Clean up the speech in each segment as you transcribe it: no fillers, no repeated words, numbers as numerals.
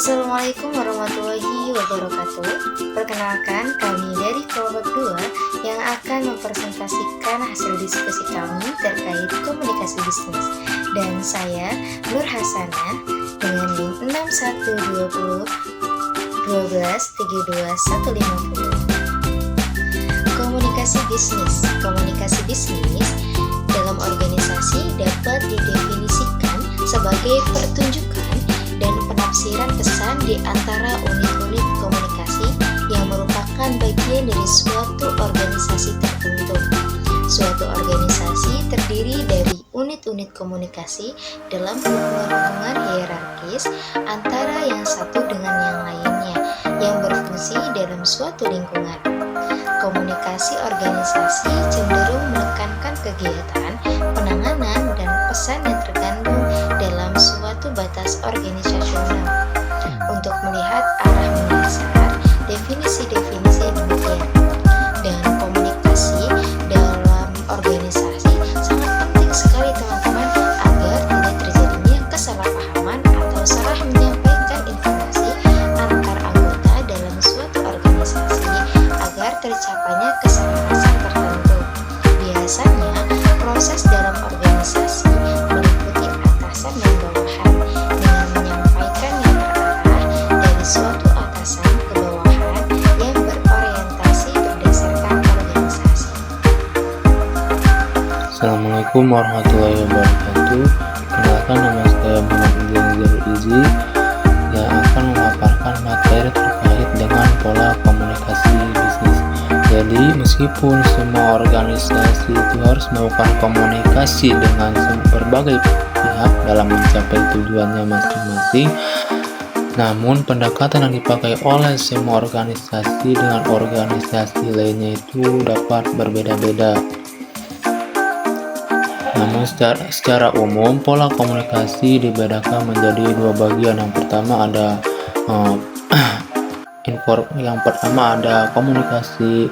Assalamualaikum warahmatullahi wabarakatuh. Perkenalkan, kami dari kelompok 2 yang akan mempresentasikan hasil diskusi kami terkait komunikasi bisnis. Dan saya, Nur Hasanah, dengan link 6120 12 32 150. Komunikasi bisnis. Komunikasi bisnis dalam organisasi dapat didefinisikan sebagai pertunjukan dan penafsiran pesan di antara unit-unit komunikasi yang merupakan bagian dari suatu organisasi tertentu. Suatu organisasi terdiri dari unit-unit komunikasi dalam hubungan hierarkis antara yang satu dengan yang lainnya yang berfungsi dalam suatu lingkungan. Komunikasi organisasi cenderung menekankan kegiatan, penanganan, dan pesan yang terkandung dalam suatu batas organisasional. Untuk melihat arah mendasar, definisi-definisi demikian. Dan komunikasi dalam organisasi sangat penting sekali teman-teman agar tidak terjadinya kesalahpahaman atau salah menyampaikan informasi antar anggota dalam suatu organisasi agar tercapainya kesepakatan tertentu. Biasanya, proses dalam organisasi meliputi atasan dan bawahan dengan menyampaikan yang terarah dari suatu atasan ke bawahan yang berorientasi berdasarkan organisasi. Assalamualaikum warahmatullahi wabarakatuh. Perkenalkan, nama saya Muhammad Zahir Izi yang akan memaparkan materi terkait dengan pola komunikasi bisnis. Jadi, meskipun semua organisasi itu harus melakukan komunikasi dengan berbagai pihak dalam mencapai tujuannya masing-masing, namun pendekatan yang dipakai oleh semua organisasi dengan organisasi lainnya itu dapat berbeda-beda. Namun secara umum pola komunikasi dibedakan menjadi dua bagian. Yang pertama ada komunikasi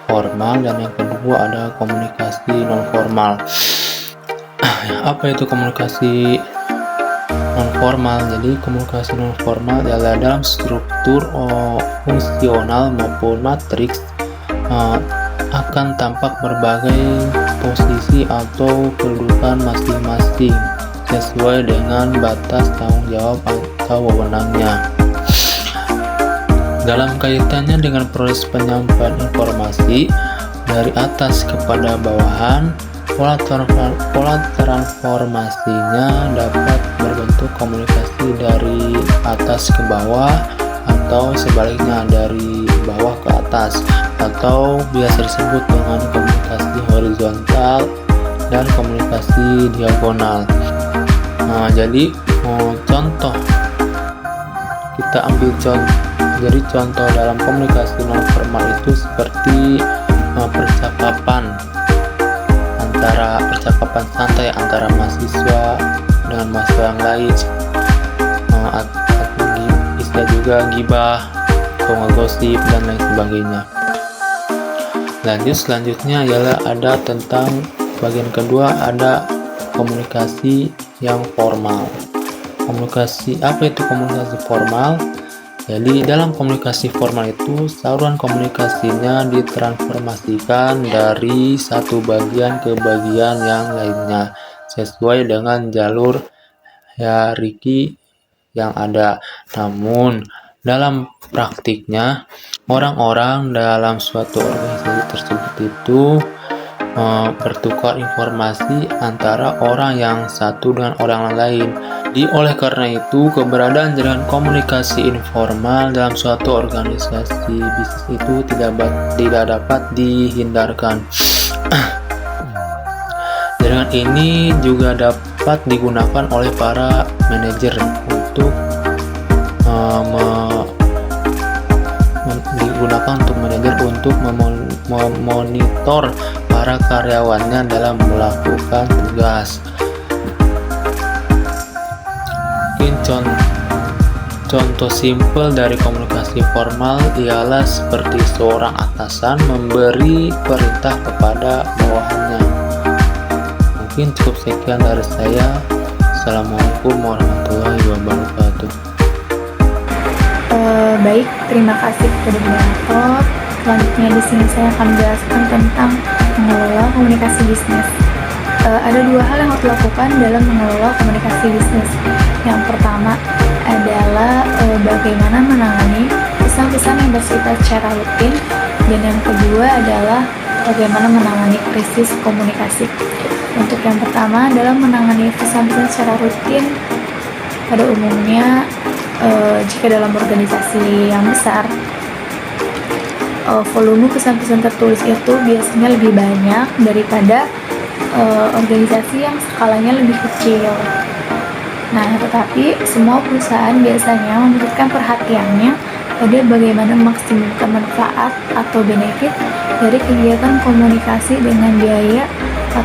formal dan yang kedua ada komunikasi non formal. Apa itu komunikasi non formal? Jadi komunikasi non formal adalah dalam struktur fungsional maupun matriks akan tampak berbagai posisi atau kedudukan masing-masing sesuai dengan batas tanggung jawab atau wewenangnya. Dalam kaitannya dengan proses penyampaian informasi dari atas kepada bawahan, pola transformasinya dapat berbentuk komunikasi dari atas ke bawah atau sebaliknya dari bawah ke atas, atau biasa disebut dengan komunikasi horizontal dan komunikasi diagonal. Jadi contoh, kita ambil contoh dalam komunikasi non formal itu seperti percakapan santai antara mahasiswa dengan mahasiswa yang lain, istilah juga gibah, ngegosip dan lain sebagainya. Selanjutnya ialah ada tentang bagian kedua, ada komunikasi yang formal. Apa itu komunikasi formal? Jadi dalam komunikasi formal itu saluran komunikasinya ditransformasikan dari satu bagian ke bagian yang lainnya sesuai dengan jalur hierarki yang ada. Namun dalam praktiknya orang-orang dalam suatu organisasi tersebut itu bertukar informasi antara orang yang satu dengan orang lain. Oleh karena itu, keberadaan jaringan komunikasi informal dalam suatu organisasi bisnis itu tidak dapat dihindarkan. Jaringan ini juga dapat digunakan oleh para manajer untuk memonitor para karyawannya dalam melakukan tugas. Contoh simpel dari komunikasi formal ialah seperti seorang atasan memberi perintah kepada bawahannya. Mungkin cukup sekian dari saya. Assalamualaikum warahmatullahi wabarakatuh. Baik, terima kasih kepada moderator. Selanjutnya di sini saya akan menjelaskan tentang mengelola komunikasi bisnis. Ada dua hal yang harus dilakukan dalam mengelola komunikasi bisnis. Yang pertama adalah bagaimana menangani pesan-pesan yang bersifat secara rutin, dan yang kedua adalah bagaimana menangani krisis komunikasi. Untuk yang pertama, dalam menangani pesan-pesan secara rutin, pada umumnya jika dalam organisasi yang besar, volume pesan-pesan tertulis itu biasanya lebih banyak daripada organisasi yang skalanya lebih kecil. Nah, tetapi semua perusahaan biasanya memberikan perhatiannya pada bagaimana memaksimalkan manfaat atau benefit dari kegiatan komunikasi dengan biaya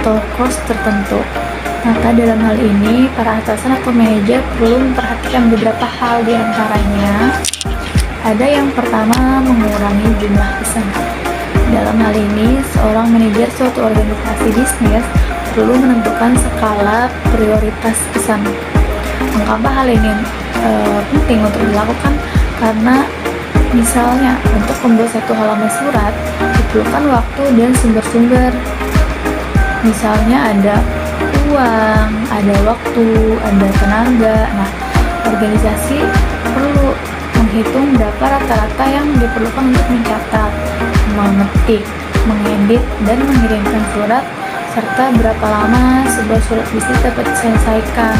atau cost tertentu. Maka dalam hal ini, para atasan atau manajer perlu memperhatikan beberapa hal, di antaranya ada yang pertama, mengurangi jumlah pesan. Dalam hal ini, seorang manajer suatu organisasi bisnis perlu menentukan skala prioritas pesan. Mengapa hal ini penting untuk dilakukan? Karena misalnya untuk membuat satu halaman surat diperlukan waktu dan sumber-sumber. Misalnya ada uang, ada waktu, ada tenaga. Nah, organisasi perlu menghitung berapa rata-rata yang diperlukan untuk mencatat, mengetik, mengedit, dan mengirimkan surat, serta berapa lama sebuah surat bisnis dapat diselesaikan.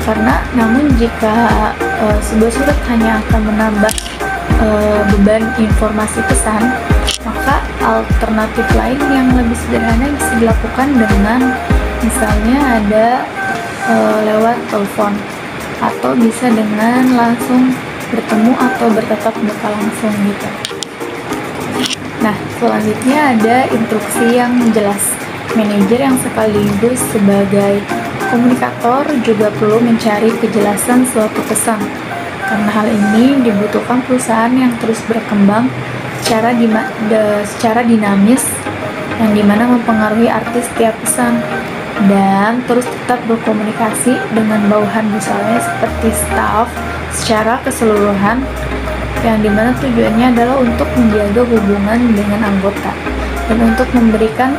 Karena namun jika sebuah surat hanya akan menambah beban informasi pesan, maka alternatif lain yang lebih sederhana bisa dilakukan dengan misalnya ada lewat telepon, atau bisa dengan langsung bertemu atau bertatap muka langsung gitu. Nah, selanjutnya ada instruksi yang jelas. Manajer yang sekaligus sebagai komunikator juga perlu mencari kejelasan suatu pesan, karena hal ini dibutuhkan perusahaan yang terus berkembang secara dinamis, yang dimana mempengaruhi arti setiap pesan, dan terus tetap berkomunikasi dengan bawahan misalnya seperti staff secara keseluruhan, yang dimana tujuannya adalah untuk menjaga hubungan dengan anggota dan untuk memberikan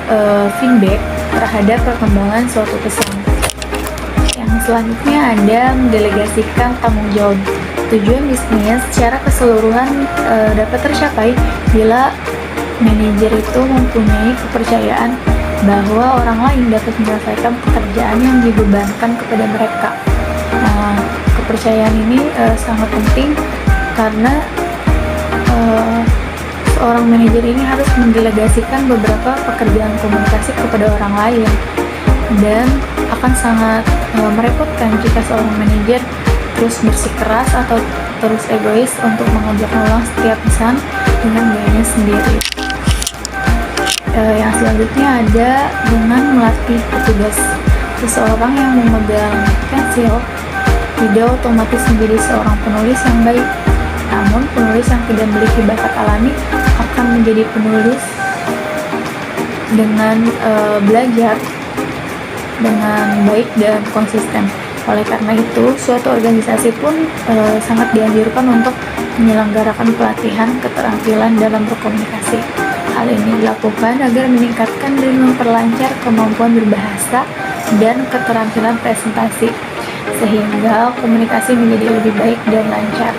feedback terhadap perkembangan suatu pesan. Yang selanjutnya ada mendelegasikan tanggung jawab. Tujuan bisnis secara keseluruhan dapat tercapai bila manajer itu mempunyai kepercayaan bahwa orang lain dapat menyelesaikan pekerjaan yang dibebankan kepada mereka. Nah, kepercayaan ini sangat penting karena seorang manajer ini harus mendelegasikan beberapa pekerjaan komunikasi kepada orang lain, dan akan sangat merepotkan jika seorang manajer terus bersikeras atau terus egois untuk mengerjakan ulang setiap pesan dengan gayanya sendiri. Yang selanjutnya ada dengan melatih petugas. Seseorang yang memegang pensil tidak otomatis menjadi seorang penulis yang baik, namun penulis yang tidak memiliki bakat alami akan menjadi penulis dengan belajar dengan baik dan konsisten. Oleh karena itu, suatu organisasi pun sangat dianjurkan untuk menyelenggarakan pelatihan keterampilan dalam berkomunikasi. Hal ini dilakukan agar meningkatkan dan memperlancar kemampuan berbahasa dan keterampilan presentasi, sehingga komunikasi menjadi lebih baik dan lancar.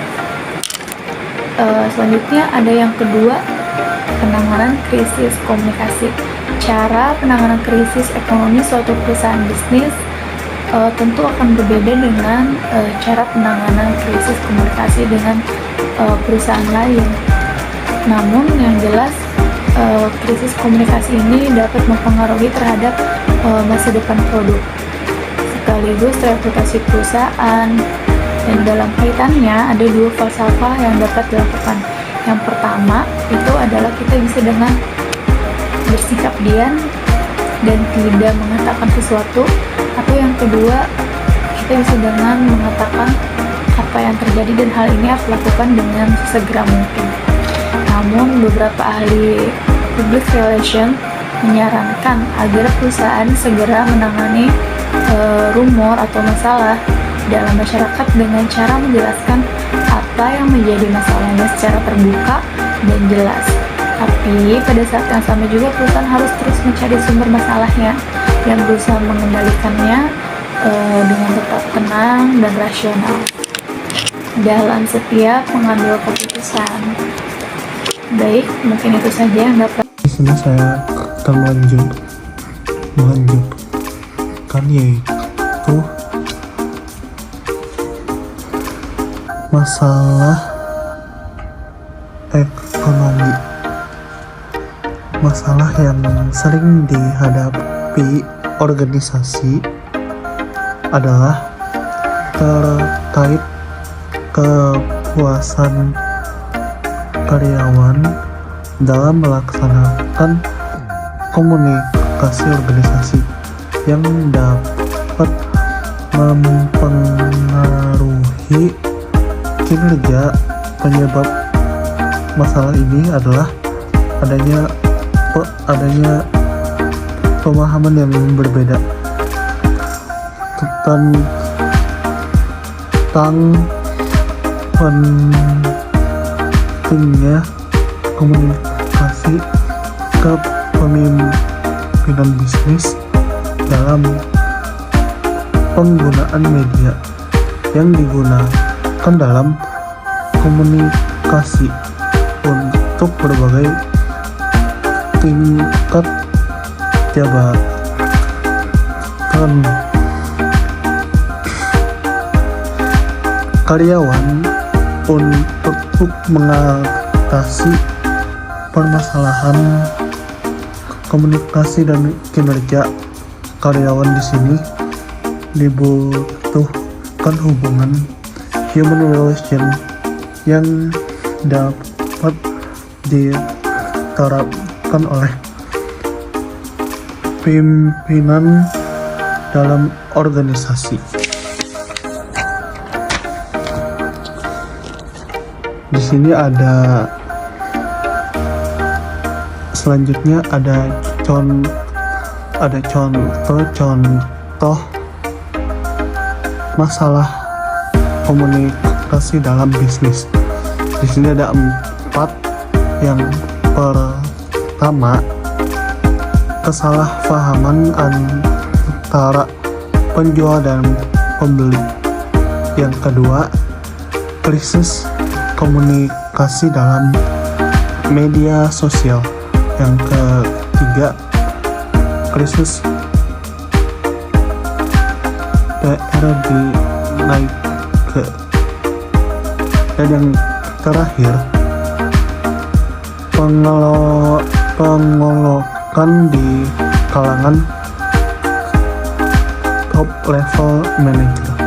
Selanjutnya ada yang kedua, penanganan krisis komunikasi. Cara penanganan krisis ekonomi suatu perusahaan bisnis tentu akan berbeda dengan cara penanganan krisis komunikasi dengan perusahaan lain. Namun yang jelas, krisis komunikasi ini dapat mempengaruhi terhadap masa depan produk, sekaligus reputasi perusahaan. Dan dalam kaitannya ada dua falsafah yang dapat dilakukan. Yang pertama itu adalah kita bisa dengan bersikap diam dan tidak mengatakan sesuatu, atau yang kedua kita bisa dengan mengatakan apa yang terjadi, dan hal ini harus dilakukan dengan segera mungkin. Namun beberapa ahli public relation menyarankan agar perusahaan segera menangani rumor atau masalah dalam masyarakat dengan cara menjelaskan apa yang menjadi masalahnya secara terbuka dan jelas. Tapi pada saat yang sama juga perusahaan harus terus mencari sumber masalahnya dan berusaha mengendalikannya dengan tetap tenang dan rasional dalam setiap mengambil keputusan. Baik, mungkin itu saja yang dapat. Di sini saya akan melanjutkan yaitu masalah ekonomi. Masalah yang sering dihadapi organisasi adalah terkait kepuasan karyawan dalam melaksanakan komunikasi organisasi yang dapat mempengaruhi kinerja. Penyebab masalah ini adalah adanya pemahaman yang berbeda tentang pentingnya komunikasi kepemimpinan bisnis dalam penggunaan media yang digunakan dalam komunikasi untuk berbagai tingkat jabatan karyawan. Untuk mengatasi permasalahan komunikasi dan kinerja karyawan di sini dibutuhkan hubungan human relation yang dapat diterapkan oleh pimpinan dalam organisasi. Di sini selanjutnya ada contoh masalah komunikasi dalam bisnis. Di sini ada 4. Yang pertama, kesalahpahaman antara penjual dan pembeli. Yang kedua, krisis komunikasi dalam media sosial. Yang ketiga, krisis PR di naik ke. Dan yang terakhir, pengolokan di kalangan top level manager.